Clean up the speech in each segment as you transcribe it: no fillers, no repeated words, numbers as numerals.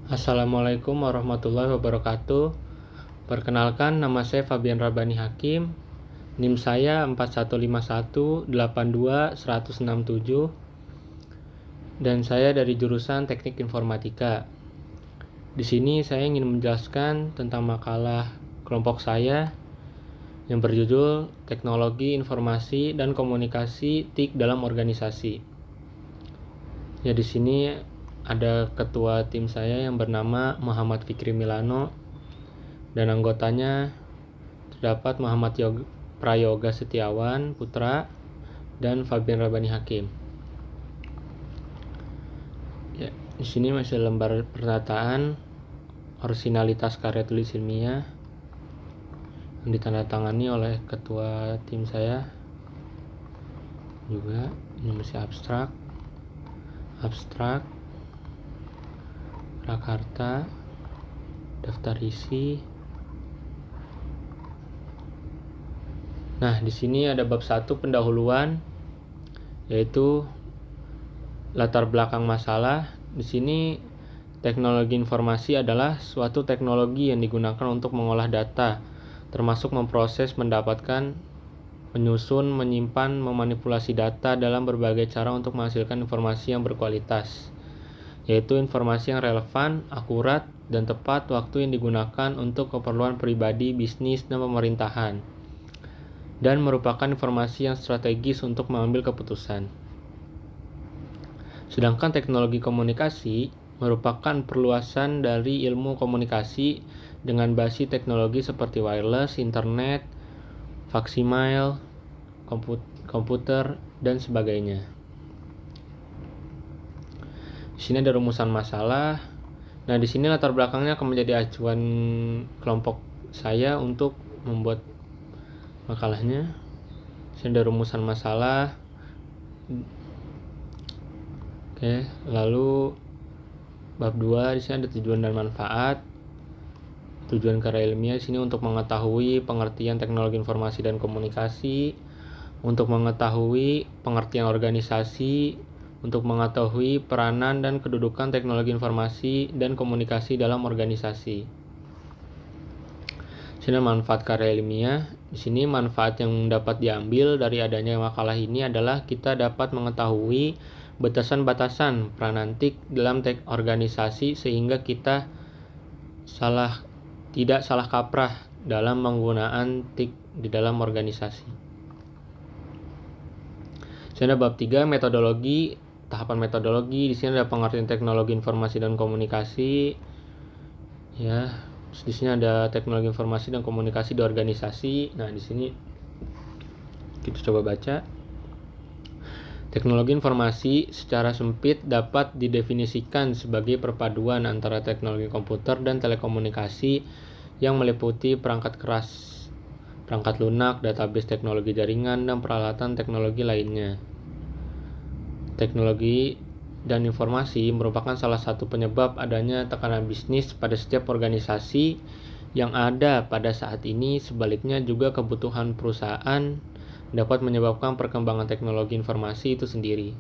Assalamualaikum warahmatullahi wabarakatuh. Perkenalkan, nama saya Fabian Rabani Hakim. NIM saya 4151821067 dan saya dari jurusan Teknik Informatika. Di sini saya ingin menjelaskan tentang makalah kelompok saya yang berjudul Teknologi Informasi dan Komunikasi TIK dalam Organisasi. Ya, di sini ada ketua tim saya yang bernama Muhammad Fikri Milano dan anggotanya terdapat Muhammad Prayoga Setiawan Putra dan Fabian Rabani Hakim. Ya, di sini masih lembar pernyataan orisinalitas karya tulis ilmiah yang ditandatangani oleh ketua tim saya. Juga ini masih abstrak, prakarta, daftar isi. Nah, di sini ada bab 1 pendahuluan, yaitu latar belakang masalah. Di sini teknologi informasi adalah suatu teknologi yang digunakan untuk mengolah data, termasuk memproses, mendapatkan, menyusun, menyimpan, memanipulasi data dalam berbagai cara untuk menghasilkan informasi yang berkualitas, yaitu informasi yang relevan, akurat, dan tepat waktu yang digunakan untuk keperluan pribadi, bisnis, dan pemerintahan, dan merupakan informasi yang strategis untuk mengambil keputusan. Sedangkan teknologi komunikasi merupakan perluasan dari ilmu komunikasi dengan basis teknologi seperti wireless, internet, faksimiles, komputer, dan sebagainya. Di sini ada rumusan masalah. Nah, di sini latar belakangnya akan menjadi acuan kelompok saya untuk membuat makalahnya. Di sini ada rumusan masalah. Oke, lalu bab 2 di sini ada tujuan dan manfaat. Tujuan karya ilmiah di sini untuk mengetahui pengertian teknologi informasi dan komunikasi, untuk mengetahui pengertian organisasi, untuk mengetahui peranan dan kedudukan teknologi informasi dan komunikasi dalam organisasi. Di sini manfaat karya ilmiah. Di sini manfaat yang dapat diambil dari adanya makalah ini adalah kita dapat mengetahui batasan-batasan peranan TIK dalam organisasi sehingga kita tidak salah kaprah dalam penggunaan TIK di dalam organisasi. Di sini ada bab 3 metodologi, tahapan metodologi. Di sini ada pengertian teknologi informasi dan komunikasi. Ya, di sini ada teknologi informasi dan komunikasi di organisasi. Nah, di sini kita coba baca. Teknologi informasi secara sempit dapat didefinisikan sebagai perpaduan antara teknologi komputer dan telekomunikasi yang meliputi perangkat keras, perangkat lunak, database teknologi jaringan, dan peralatan teknologi lainnya. Teknologi dan informasi merupakan salah satu penyebab adanya tekanan bisnis pada setiap organisasi yang ada pada saat ini. Sebaliknya juga kebutuhan perusahaan dapat menyebabkan perkembangan teknologi informasi itu sendiri.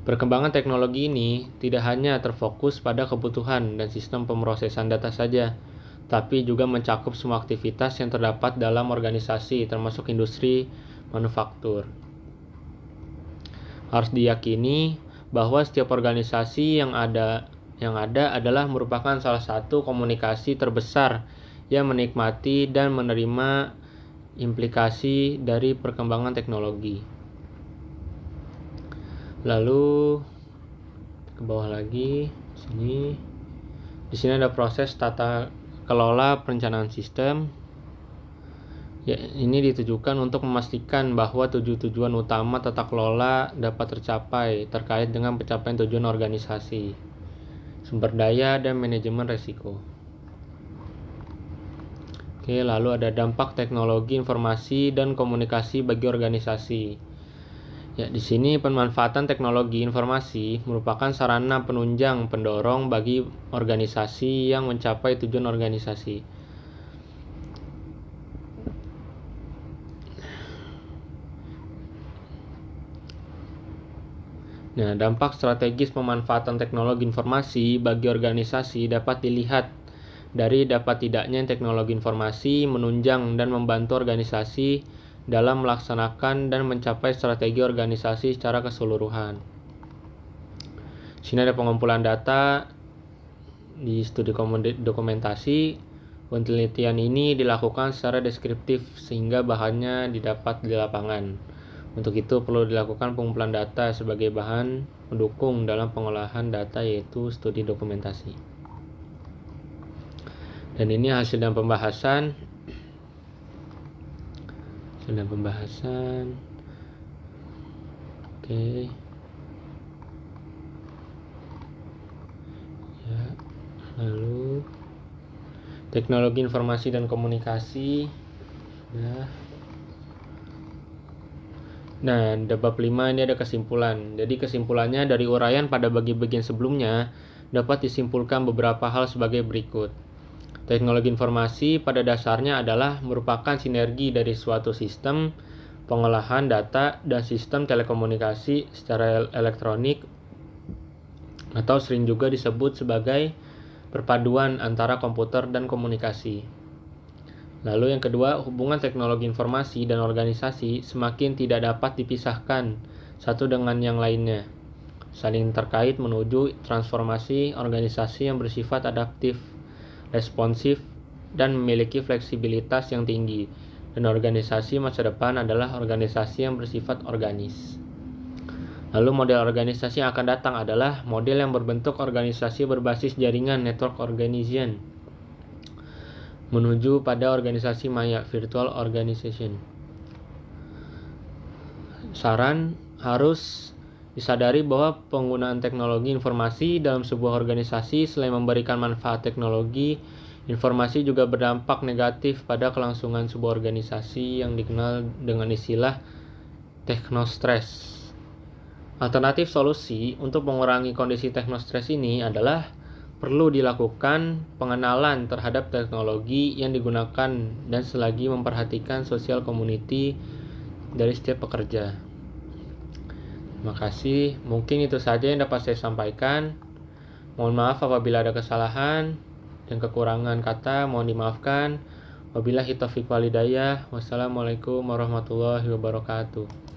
Perkembangan teknologi ini tidak hanya terfokus pada kebutuhan dan sistem pemrosesan data saja, tapi juga mencakup semua aktivitas yang terdapat dalam organisasi, termasuk industri manufaktur. Harus diyakini bahwa setiap organisasi yang ada adalah merupakan salah satu komunikasi terbesar yang menikmati dan menerima implikasi dari perkembangan teknologi. Lalu ke bawah lagi di sini ada proses tata kelola perencanaan sistem. Ya, ini ditujukan untuk memastikan bahwa tujuan utama tata kelola dapat tercapai terkait dengan pencapaian tujuan organisasi, sumber daya, dan manajemen risiko. Oke, lalu ada dampak teknologi informasi dan komunikasi bagi organisasi. Ya, di sini pemanfaatan teknologi informasi merupakan sarana penunjang pendorong bagi organisasi yang mencapai tujuan organisasi. Nah, dampak strategis pemanfaatan teknologi informasi bagi organisasi dapat dilihat dari dapat tidaknya teknologi informasi menunjang dan membantu organisasi dalam melaksanakan dan mencapai strategi organisasi secara keseluruhan. Sini ada pengumpulan data di studi dokumentasi. Penelitian ini dilakukan secara deskriptif sehingga bahannya didapat di lapangan. Untuk itu perlu dilakukan pengumpulan data sebagai bahan pendukung dalam pengolahan data, yaitu studi dokumentasi. Dan ini hasil dan pembahasan. Oke. Ya, lalu teknologi informasi dan komunikasi. Nah, bab 5 ini ada kesimpulan. Jadi kesimpulannya dari uraian pada bagian sebelumnya dapat disimpulkan beberapa hal sebagai berikut. Teknologi informasi pada dasarnya adalah merupakan sinergi dari suatu sistem pengolahan data dan sistem telekomunikasi secara elektronik, atau sering juga disebut sebagai perpaduan antara komputer dan komunikasi. Lalu yang kedua, hubungan teknologi informasi dan organisasi semakin tidak dapat dipisahkan satu dengan yang lainnya, saling terkait menuju transformasi organisasi yang bersifat adaptif, responsif, dan memiliki fleksibilitas yang tinggi. Dan organisasi masa depan adalah organisasi yang bersifat organis. Lalu model organisasi yang akan datang adalah model yang berbentuk organisasi berbasis jaringan network organization menuju pada organisasi maya virtual organization. Saran, harus disadari bahwa penggunaan teknologi informasi dalam sebuah organisasi selain memberikan manfaat teknologi, informasi juga berdampak negatif pada kelangsungan sebuah organisasi yang dikenal dengan istilah teknostress. Alternatif solusi untuk mengurangi kondisi teknostress ini adalah perlu dilakukan pengenalan terhadap teknologi yang digunakan dan selagi memperhatikan sosial community dari setiap pekerja. Terima kasih. Mungkin itu saja yang dapat saya sampaikan. Mohon maaf apabila ada kesalahan dan kekurangan kata, mohon dimaafkan. Wabillahi taufiq walhidayah. Wassalamualaikum warahmatullahi wabarakatuh.